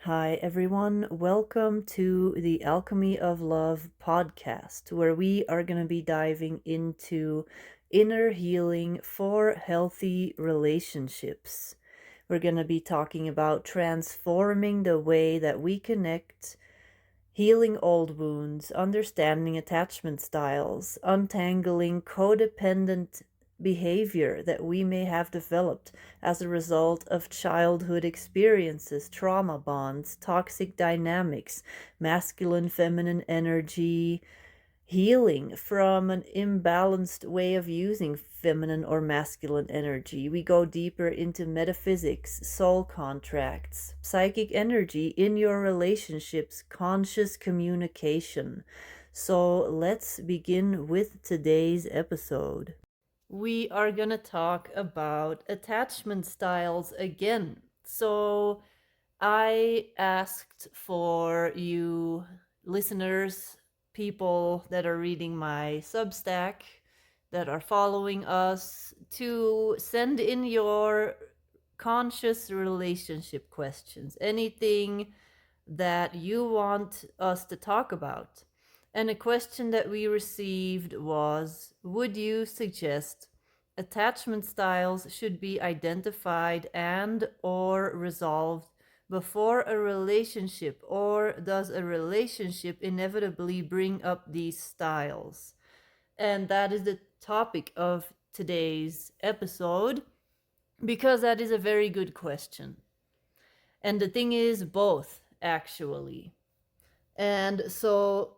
Hi, everyone. Welcome to the Alchemy of Love podcast, where we are going to be diving into inner healing for healthy relationships. We're going to be talking about transforming the way that we connect, healing old wounds, understanding attachment styles, untangling codependent behavior that we may have developed as a result of childhood experiences, trauma bonds, toxic dynamics, masculine, feminine energy, healing from an imbalanced way of using feminine or masculine energy. We go deeper into metaphysics, soul contracts, psychic energy in your relationships, conscious communication. So let's begin with today's episode. We are going to talk about attachment styles again. So I asked for you listeners, people that are reading my Substack, that are following us, to send in your conscious relationship questions, anything that you want us to talk about. And a question that we received was, would you suggest attachment styles should be identified and or resolved before a relationship, or does a relationship inevitably bring up these styles? And that is the topic of today's episode, because that is a very good question. And the thing is, both, actually. And so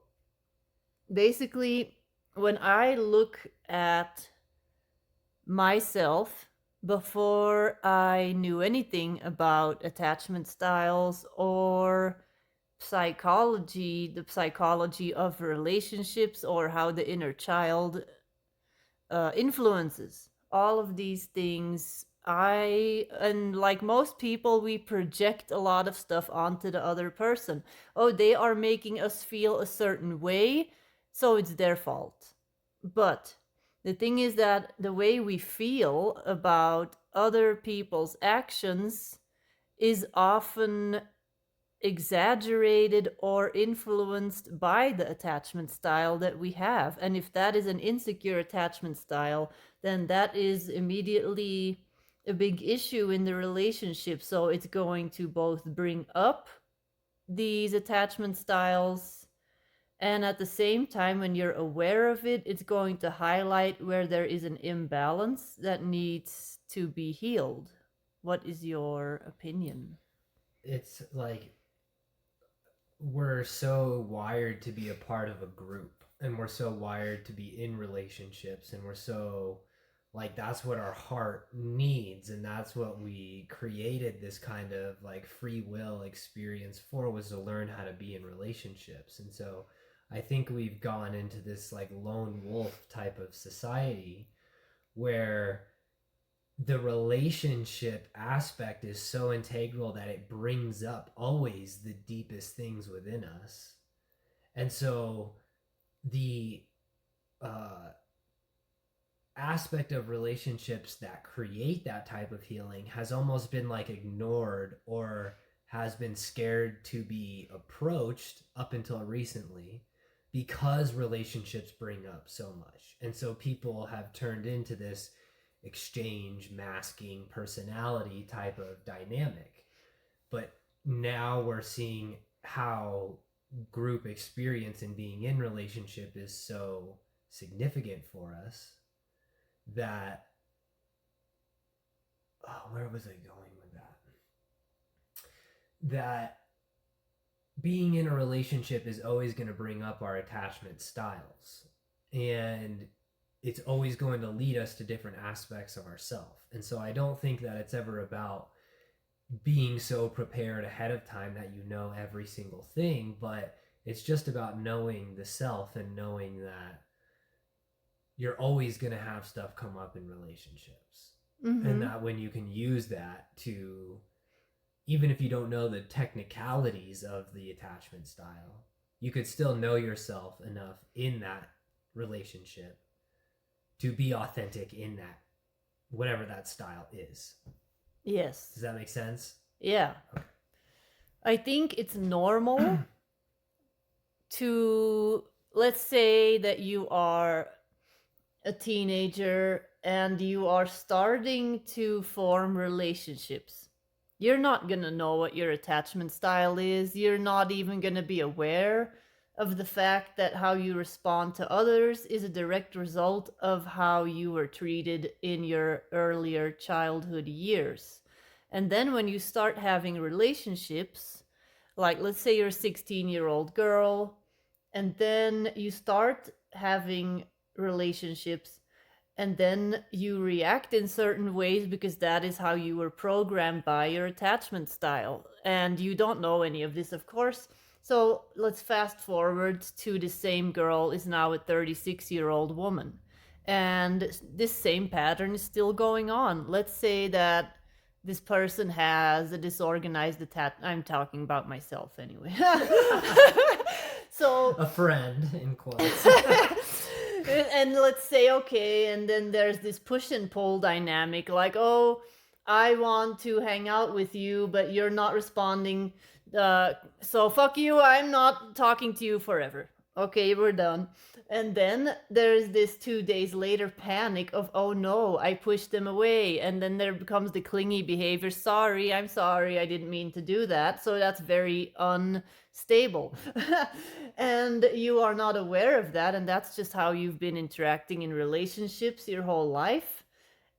basically, when I look at myself before I knew anything about attachment styles or psychology, the psychology of relationships, or how the inner child influences all of these things, and like most people, we project a lot of stuff onto the other person. Oh, they are making us feel a certain way, so it's their fault. But the thing is that the way we feel about other people's actions is often exaggerated or influenced by the attachment style that we have. And if that is an insecure attachment style, then that is immediately a big issue in the relationship. So it's going to both bring up these attachment styles, and at the same time, when you're aware of it, it's going to highlight where there is an imbalance that needs to be healed. What is your opinion? It's like we're so wired to be a part of a group, and we're so wired to be in relationships, and we're so like that's what our heart needs, and that's what we created this kind of like free will experience for, was to learn how to be in relationships. And so I think we've gone into this like lone wolf type of society where the relationship aspect is so integral that it brings up always the deepest things within us. And so the aspect of relationships that create that type of healing has almost been like ignored, or has been scared to be approached up until recently, because relationships bring up so much. And so people have turned into this exchange masking personality type of dynamic. But now we're seeing how group experience and being in relationship is so significant for us that where was I going with that being in a relationship is always going to bring up our attachment styles, and it's always going to lead us to different aspects of ourself. And so I don't think that it's ever about being so prepared ahead of time that you know every single thing, but it's just about knowing the self and knowing that you're always going to have stuff come up in relationships. Mm-hmm. And that when you can use that to, even if you don't know the technicalities of the attachment style, you could still know yourself enough in that relationship to be authentic in that, whatever that style is. Yes. Does that make sense? Yeah. Okay. I think it's normal to, let's say that you are a teenager and you are starting to form relationships. You're not going to know what your attachment style is. You're not even going to be aware of the fact that how you respond to others is a direct result of how you were treated in your earlier childhood years. And then when you start having relationships, like let's say you're a 16-year-old girl, and then you start having relationships, and then you react in certain ways because that is how you were programmed by your attachment style. And you don't know any of this, of course. So let's fast forward to the same girl is now a 36-year-old woman. And this same pattern is still going on. Let's say that this person has a disorganized attachment. I'm talking about myself anyway. So a friend in quotes. And let's say, okay, and then there's this push and pull dynamic, like, oh, I want to hang out with you, but you're not responding, so fuck you, I'm not talking to you forever. Okay, we're done. And then there's this 2 days later panic of, oh no, I pushed them away. And then there becomes the clingy behavior. Sorry, I'm sorry, I didn't mean to do that. So that's very unstable. And you are not aware of that. And that's just how you've been interacting in relationships your whole life.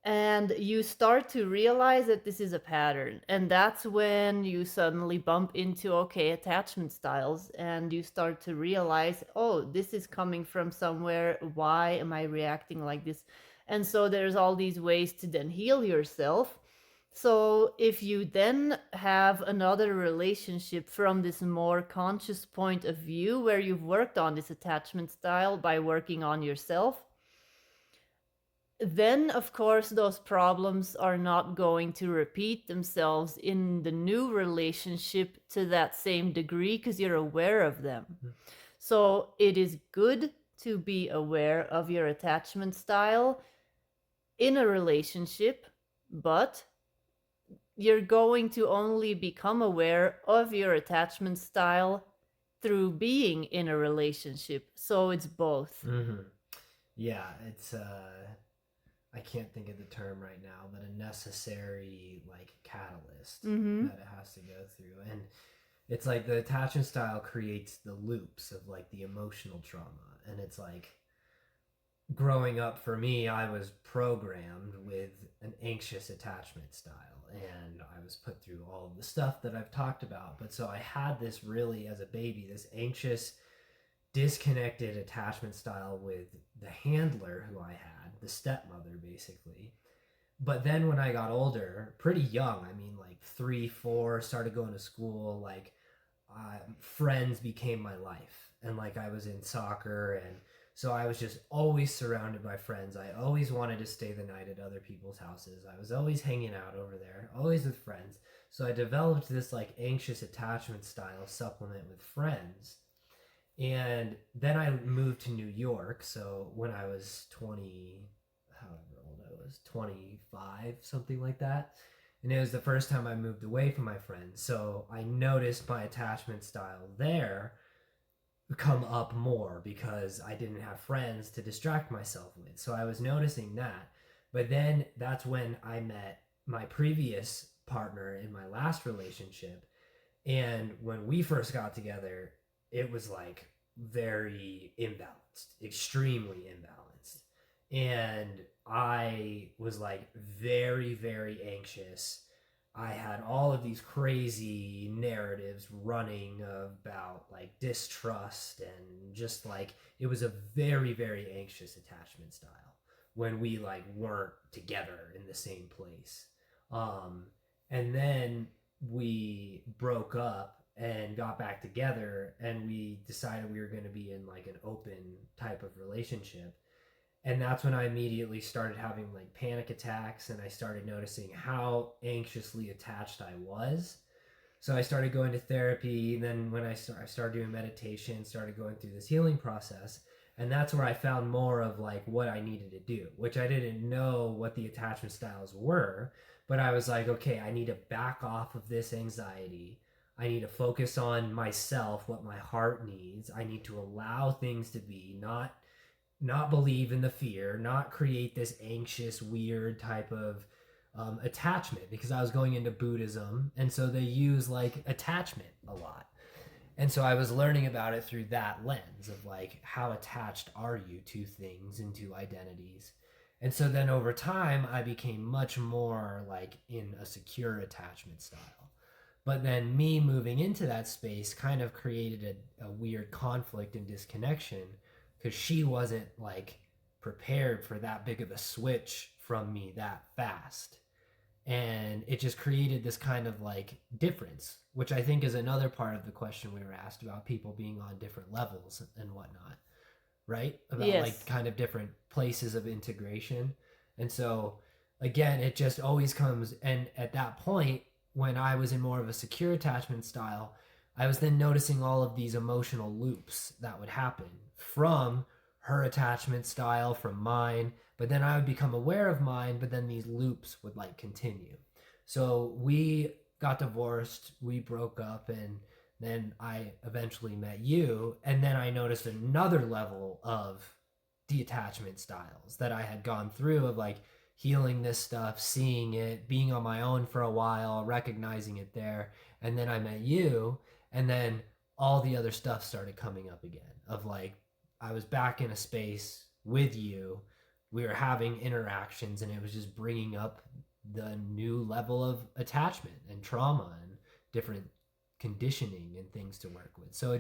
And you start to realize that this is a pattern. And that's when you suddenly bump into, okay, attachment styles. And you start to realize, oh, this is coming from somewhere. Why am I reacting like this? And so there's all these ways to then heal yourself. So if you then have another relationship from this more conscious point of view, where you've worked on this attachment style by working on yourself, then of course those problems are not going to repeat themselves in the new relationship to that same degree, because you're aware of them. So it is good to be aware of your attachment style in a relationship, but you're going to only become aware of your attachment style through being in a relationship. So it's both. Yeah, it's I can't think of the term right now, but a necessary like catalyst that it has to go through. And it's like the attachment style creates the loops of like the emotional trauma. And it's like, growing up for me, I was programmed with an anxious attachment style, and I was put through all of the stuff that I've talked about. But so I had this really, as a baby, this anxious, disconnected attachment style with the handler who I had, the stepmother, basically. But then when I got older, pretty young, I mean like 3, 4, started going to school, like friends became my life. And like I was in soccer, and so I was just always surrounded by friends. I always wanted to stay the night at other people's houses. I was always hanging out over there, always with friends. So I developed this like anxious attachment style supplement with friends. And then I moved to New York. So when I was 20, however old I was, 25, something like that. And it was the first time I moved away from my friends. So I noticed my attachment style there come up more because I didn't have friends to distract myself with. So I was noticing that. But then that's when I met my previous partner in my last relationship. And when we first got together, it was like very imbalanced, extremely imbalanced. And I was like very, very anxious. I had all of these crazy narratives running about like distrust, and just like it was a very, very anxious attachment style when we like weren't together in the same place. And then we broke up and got back together, and we decided we were going to be in like an open type of relationship. And that's when I immediately started having like panic attacks, and I started noticing how anxiously attached I was. So I started going to therapy. And then when I started doing meditation, started going through this healing process. And that's where I found more of like what I needed to do, which I didn't know what the attachment styles were. But I was like, okay, I need to back off of this anxiety. I need to focus on myself, what my heart needs. I need to allow things to be, not believe in the fear, not create this anxious, weird type of attachment, because I was going into Buddhism, and so they use like attachment a lot. And so I was learning about it through that lens of like, how attached are you to things and to identities? And so then over time, I became much more like in a secure attachment style. But then me moving into that space kind of created a weird conflict and disconnection, because she wasn't like prepared for that big of a switch from me that fast. And it just created this kind of like difference, which I think is another part of the question we were asked about people being on different levels and whatnot, right? About Yes. like kind of different places of integration. And so again, it just always comes, and at that point, when I was in more of a secure attachment style, I was then noticing all of these emotional loops that would happen from her attachment style, from mine, but then I would become aware of mine, but then these loops would like continue. So we got divorced, we broke up, and then I eventually met you, and then I noticed another level of detachment styles that I had gone through, of like healing this stuff, seeing it, being on my own for a while, recognizing it there, and then I met you, and then all the other stuff started coming up again, of like, I was back in a space with you, we were having interactions, and it was just bringing up the new level of attachment and trauma and different conditioning and things to work with. So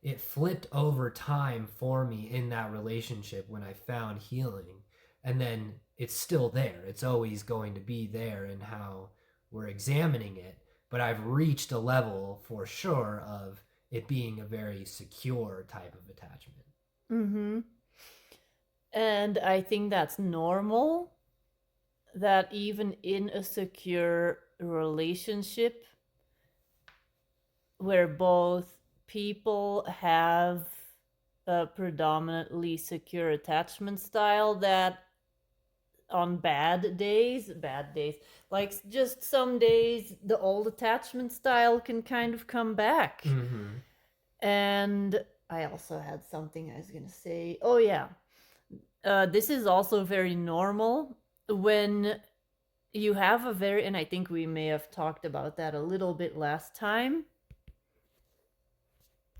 it flipped over time for me in that relationship when I found healing. And then it's still there. It's always going to be there in how we're examining it. But I've reached a level for sure of it being a very secure type of attachment. Mm-hmm. And I think that's normal, that even in a secure relationship where both people have a predominantly secure attachment style, that on bad days, like just some days, the old attachment style can kind of come back. Mm-hmm. And I also had something I was going to say. Oh, yeah. This is also very normal when you have a very, and I think we may have talked about that a little bit last time,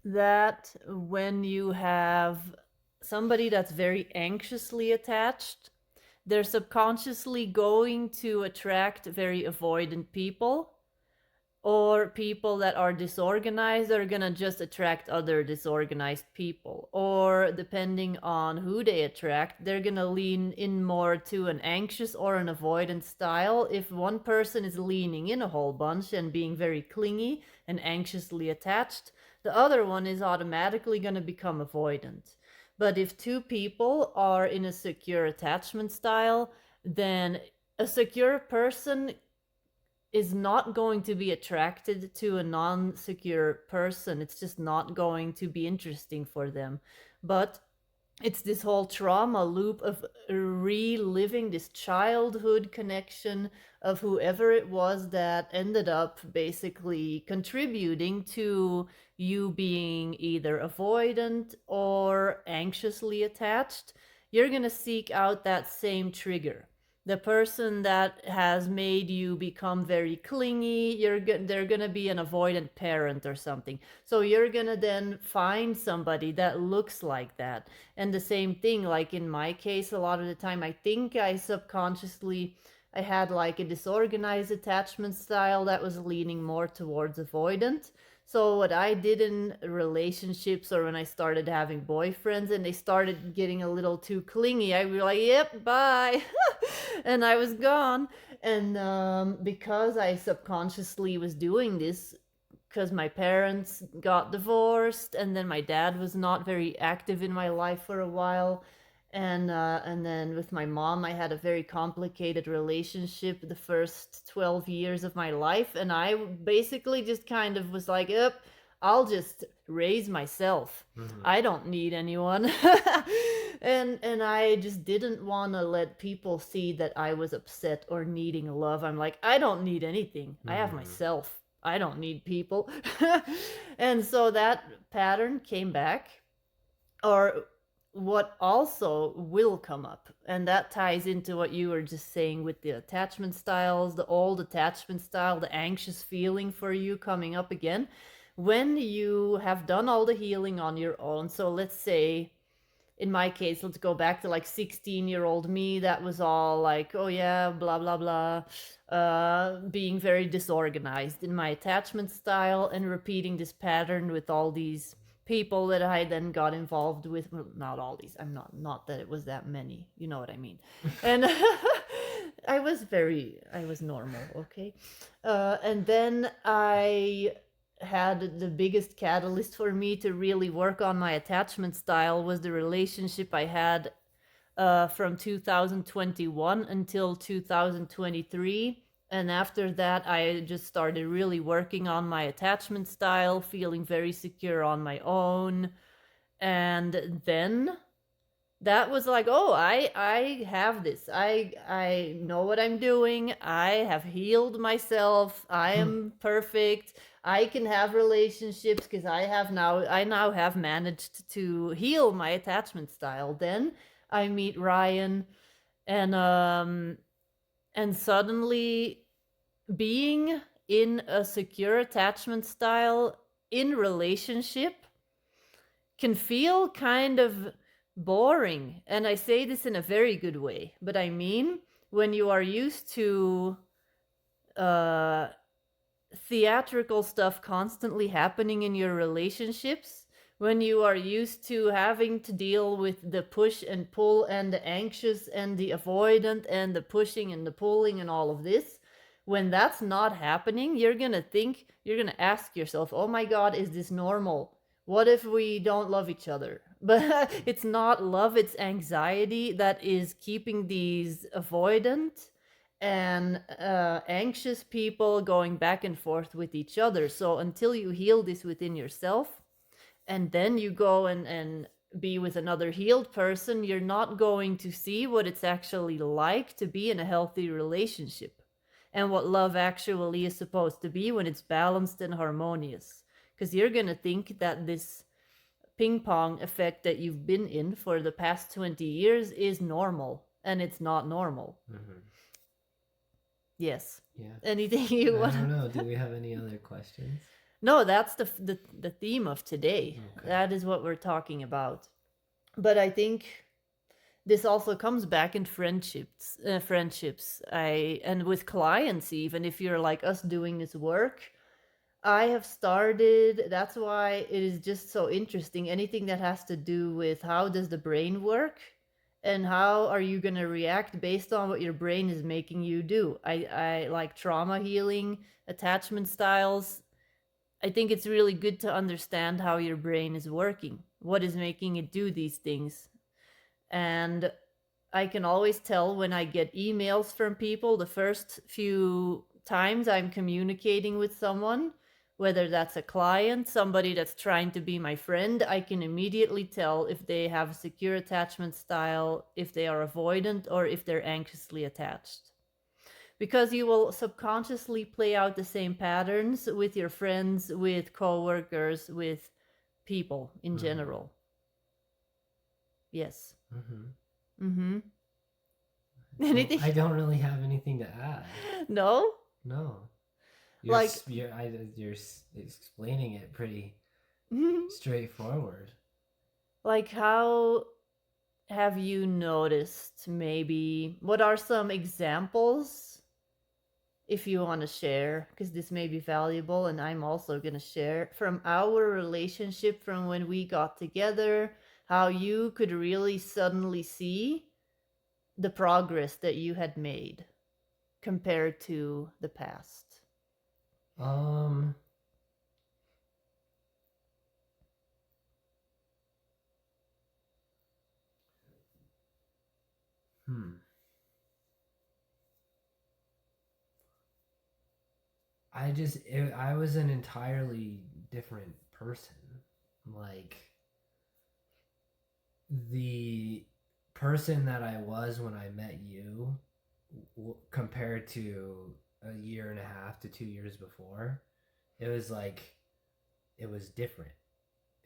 that when you have somebody that's very anxiously attached, they're subconsciously going to attract very avoidant people, or people that are disorganized are gonna just attract other disorganized people, or depending on who they attract, they're gonna lean in more to an anxious or an avoidant style. If one person is leaning in a whole bunch and being very clingy and anxiously attached, the other one is automatically gonna become avoidant. But if two people are in a secure attachment style, then a secure person is not going to be attracted to a non-secure person. It's just not going to be interesting for them. But it's this whole trauma loop of reliving this childhood connection of whoever it was that ended up basically contributing to you being either avoidant or anxiously attached. You're going to seek out that same trigger. The person that has made you become very clingy, they're going to be an avoidant parent or something. So you're going to then find somebody that looks like that. And the same thing, like in my case, a lot of the time, I think I subconsciously, I had like a disorganized attachment style that was leaning more towards avoidant. So what I did in relationships, or when I started having boyfriends and they started getting a little too clingy, I was like, yep, bye. And I was gone. And because I subconsciously was doing this, because my parents got divorced, and then my dad was not very active in my life for a while. And then with my mom, I had a very complicated relationship the first 12 years of my life. And I basically just kind of was like, yep, I'll just raise myself. Mm-hmm. I don't need anyone. and I just didn't want to let people see that I was upset or needing love. I'm like, I don't need anything. I have myself. I don't need people. And so that pattern came back. Or what also will come up, and that ties into what you were just saying with the attachment styles, the old attachment style, the anxious feeling for you coming up again. When you have done all the healing on your own, so let's say, in my case, let's go back to like 16-year-old me that was all like, oh yeah, blah blah blah, being very disorganized in my attachment style and repeating this pattern with all these people that I then got involved with. Well, not all these, I'm not that it was that many, you know what I mean. And I was normal, okay. And then I had the biggest catalyst for me to really work on my attachment style was the relationship I had from 2021 until 2023. And after that, I just started really working on my attachment style, feeling very secure on my own. And then that was like, oh, I have this. I know what I'm doing. I have healed myself. I am perfect. I can have relationships because I now have managed to heal my attachment style. Then I meet Ryan, and suddenly being in a secure attachment style in relationship can feel kind of boring. And I say this in a very good way, but I mean, when you are used to theatrical stuff constantly happening in your relationships, when you are used to having to deal with the push and pull and the anxious and the avoidant and the pushing and the pulling and all of this, when that's not happening, you're gonna ask yourself, oh my God, is this normal? What if we don't love each other? But it's not love, it's anxiety that is keeping these avoidant and anxious people going back and forth with each other. So until you heal this within yourself, and then you go and be with another healed person, you're not going to see what it's actually like to be in a healthy relationship and what love actually is supposed to be when it's balanced and harmonious. Because you're going to think that this ping pong effect that you've been in for the past 20 years is normal, and it's not normal. Mm-hmm. Yes. Yeah. Anything you want? I don't know. Do we have any other questions? No, that's the theme of today. Okay. That is what we're talking about. But I think this also comes back in friendships. And with clients, even if you're like us doing this work, I have started. That's why it is just so interesting. Anything that has to do with how does the brain work, and how are you going to react based on what your brain is making you do. I like trauma healing, attachment styles. I think it's really good to understand how your brain is working, what is making it do these things. And I can always tell when I get emails from people, the first few times I'm communicating with someone, whether that's a client, somebody that's trying to be my friend, I can immediately tell if they have a secure attachment style, if they are avoidant, or if they're anxiously attached. Because you will subconsciously play out the same patterns with your friends, with coworkers, with people in general. Yes. Anything? I don't really have anything to add. No? No. You're explaining it pretty straightforward. Like, how have you noticed, maybe, what are some examples, if you want to share, because this may be valuable, and I'm also going to share, from our relationship from when we got together, how you could really suddenly see the progress that you had made compared to the past? I was an entirely different person. Like, the person that I was when I met you compared to a year and a half to 2 years before It was like, it was different.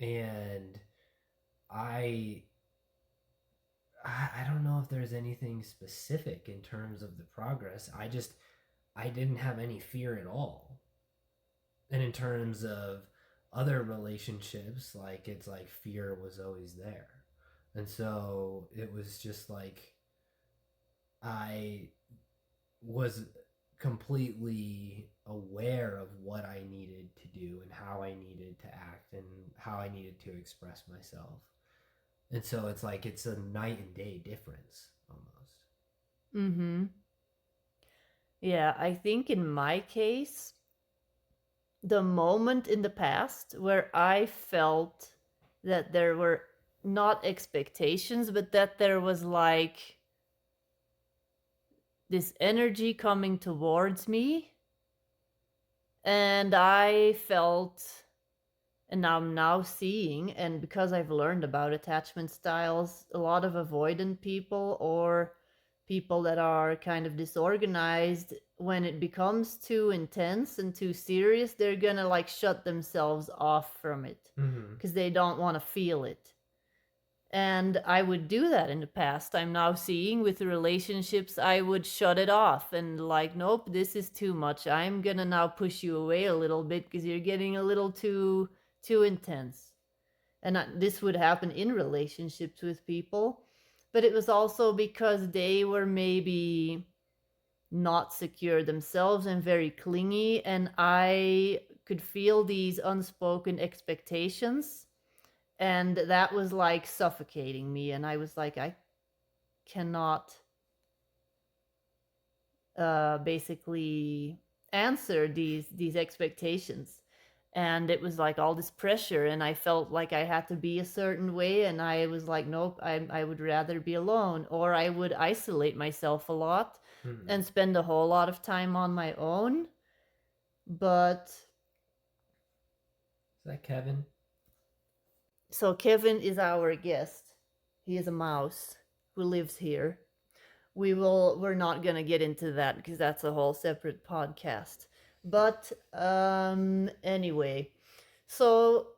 And I don't know if there's anything specific in terms of the progress. I didn't have any fear at all. And in terms of other relationships, like, it's like fear was always there. And so it was just like, I was completely aware of what I needed to do and how I needed to act and how I needed to express myself. And so it's like, it's a night and day difference almost. Mm-hmm. Yeah, I think in my case, the moment in the past where I felt that there were not expectations, but that there was like this energy coming towards me, and I felt, and I'm now seeing, and because I've learned about attachment styles, a lot of avoidant people or people that are kind of disorganized, when it becomes too intense and too serious, they're gonna like shut themselves off from it because they don't want to feel it. And I would do that in the past. I'm now seeing with the relationships, I would shut it off and like, nope, this is too much. I'm gonna now push you away a little bit because you're getting a little too intense. And this would happen in relationships with people, but it was also because they were maybe not secure themselves and very clingy, and I could feel these unspoken expectations, and that was like suffocating me. And I was like, I cannot basically answer these expectations. And it was like all this pressure, and I felt like I had to be a certain way, and I was like, nope, I would rather be alone, or I would isolate myself a lot and spend a whole lot of time on my own. But is that Kevin? So Kevin is our guest. He is a mouse who lives here. We're not gonna get into that because that's a whole separate podcast. But anyway, so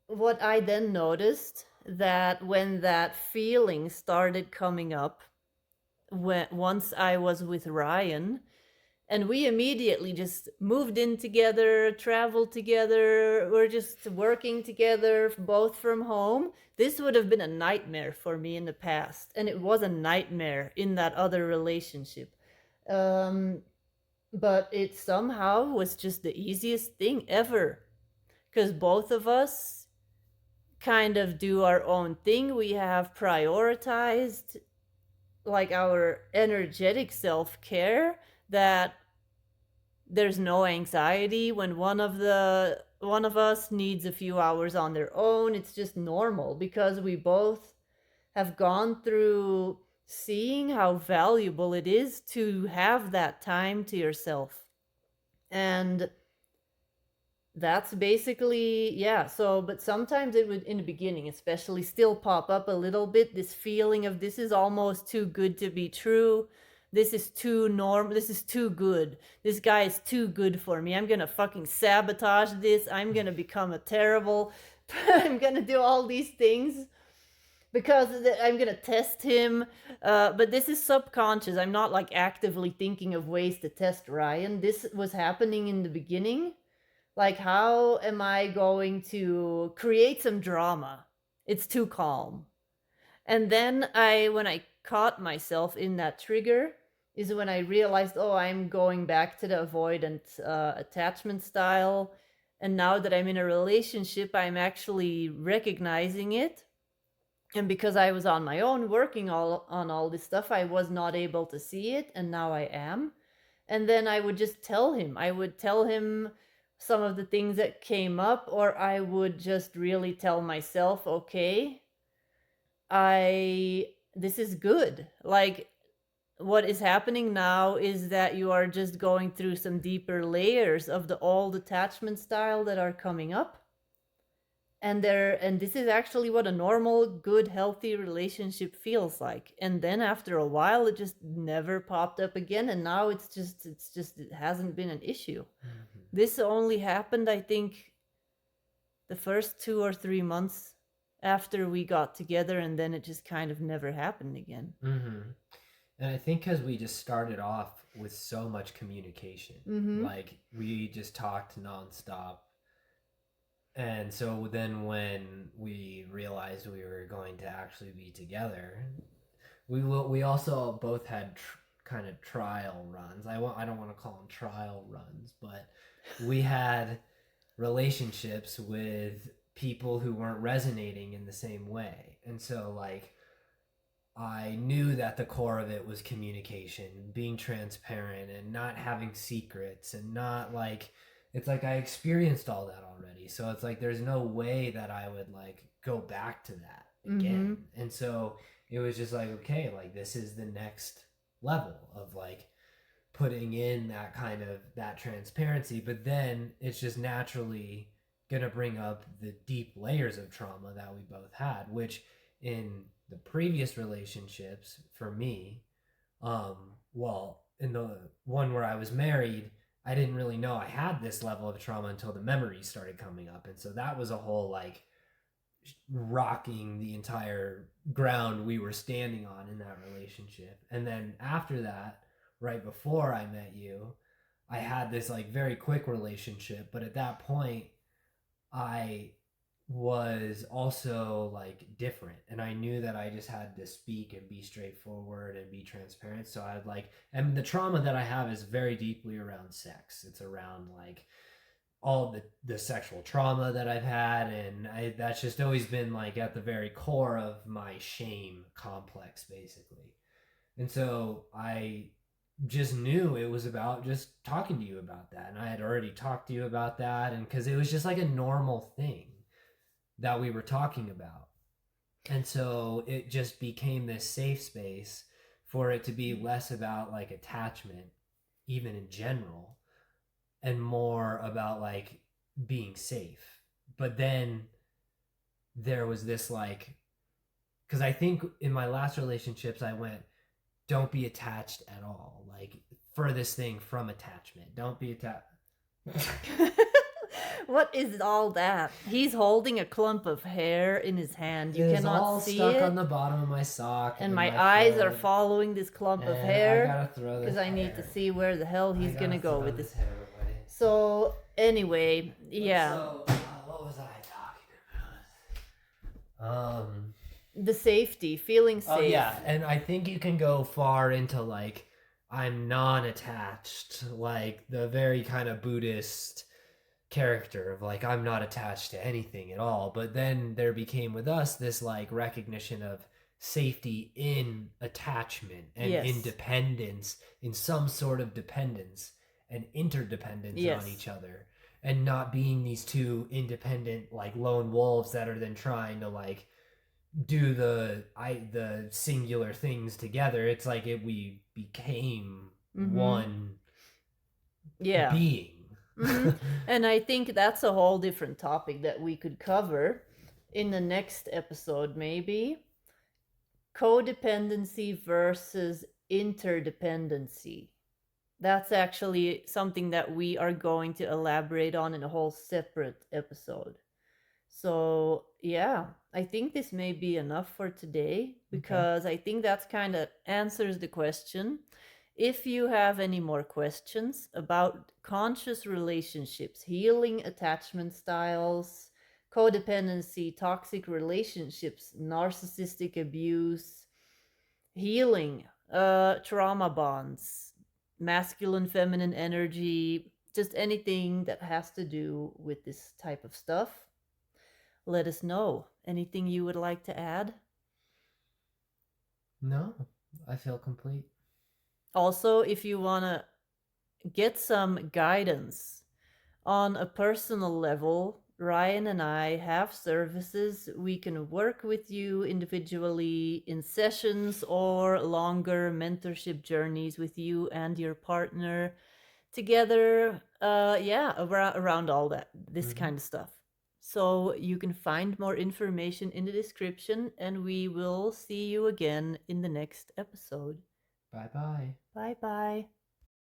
what I then noticed, that when that feeling started coming up, once I was with Ryan, and we immediately just moved in together, traveled together, we're just working together, both from home. This would have been a nightmare for me in the past, and it was a nightmare in that other relationship. But it somehow was just the easiest thing ever, because both of us kind of do our own thing. We have prioritized like our energetic self-care, that there's no anxiety when one of us needs a few hours on their own. It's just normal because we both have gone through seeing how valuable it is to have that time to yourself. And that's basically, yeah. So, but sometimes it would, in the beginning especially, still pop up a little bit, this feeling of, this is almost too good to be true. This is too normal. This is too good. This guy is too good for me. I'm gonna fucking sabotage this. I'm gonna become a terrible. I'm gonna do all these things because I'm gonna test him. But this is subconscious. I'm not like actively thinking of ways to test Ryan. This was happening in the beginning. Like, how am I going to create some drama? It's too calm. And then when I caught myself in that trigger, is when I realized, oh, I'm going back to the avoidant attachment style. And now that I'm in a relationship, I'm actually recognizing it. And because I was on my own working on all this stuff, I was not able to see it. And now I am. And then I would just tell him. I would tell him some of the things that came up, or I would just really tell myself, okay, this is good. Like, what is happening now is that you are just going through some deeper layers of the old attachment style that are coming up. and this is actually what a normal, good, healthy relationship feels like. And then after a while, it just never popped up again, and now it hasn't been an issue. This only happened, I think, the first 2 or 3 months after we got together, and then it just kind of never happened again. And I think because we just started off with so much communication, like we just talked nonstop. And so then when we realized we were going to actually be together, we also both had kind of trial runs. I don't want to call them trial runs, but we had relationships with people who weren't resonating in the same way. And so like I knew that the core of it was communication, being transparent, and not having secrets, and not like, it's like I experienced all that already. So it's like there's no way that I would like go back to that again. And so it was just like, okay, like this is the next level of like putting in that kind of that transparency. But then it's just naturally gonna bring up the deep layers of trauma that we both had, which in the previous relationships for me, well, in the one where I was married, I didn't really know I had this level of trauma until the memories started coming up. And so that was a whole like rocking the entire ground we were standing on in that relationship. And then after that, right before I met you, I had this like very quick relationship. But at that point, I was also like different, and I knew that I just had to speak and be straightforward and be transparent. So I'd like, and the trauma that I have is very deeply around sex. It's around like all the sexual trauma that I've had, and that's just always been like at the very core of my shame complex, basically. And so I just knew it was about just talking to you about that, and I had already talked to you about that, and because it was just like a normal thing that we were talking about. And so it just became this safe space for it to be less about like attachment, even in general, and more about like being safe. But then there was this like, because I think in my last relationships I went, don't be attached at all, like furthest thing from attachment, don't be attached. What is all that? He's holding a clump of hair in his hand. You cannot all see stuck it. on the bottom of my sock, and my eyes are following this clump of hair. I gotta throw this because I need to see where the hell he's gonna go with this. Hair, so anyway, yeah. So, what was I talking about? The safety, feeling safe. Oh yeah, and I think you can go far into like I'm non-attached, like the very kind of Buddhist character of like I'm not attached to anything at all. But then there became with us this like recognition of safety in attachment and independence, in some sort of dependence and interdependence on each other, and not being these two independent like lone wolves that are then trying to like do the singular things together. It's like we became one being. And I think that's a whole different topic that we could cover in the next episode, maybe. Codependency versus interdependency. That's actually something that we are going to elaborate on in a whole separate episode. So yeah, I think this may be enough for today, because I think that's kind of answers the question. If you have any more questions about conscious relationships, healing attachment styles, codependency, toxic relationships, narcissistic abuse, healing, trauma bonds, masculine, feminine energy, just anything that has to do with this type of stuff, let us know. Anything you would like to add? No, I feel complete. Also, if you want to get some guidance on a personal level, Ryan and I have services. We can work with you individually in sessions or longer mentorship journeys with you and your partner together. Around all that, this kind of stuff. So you can find more information in the description, and we will see you again in the next episode. Bye-bye. Bye-bye.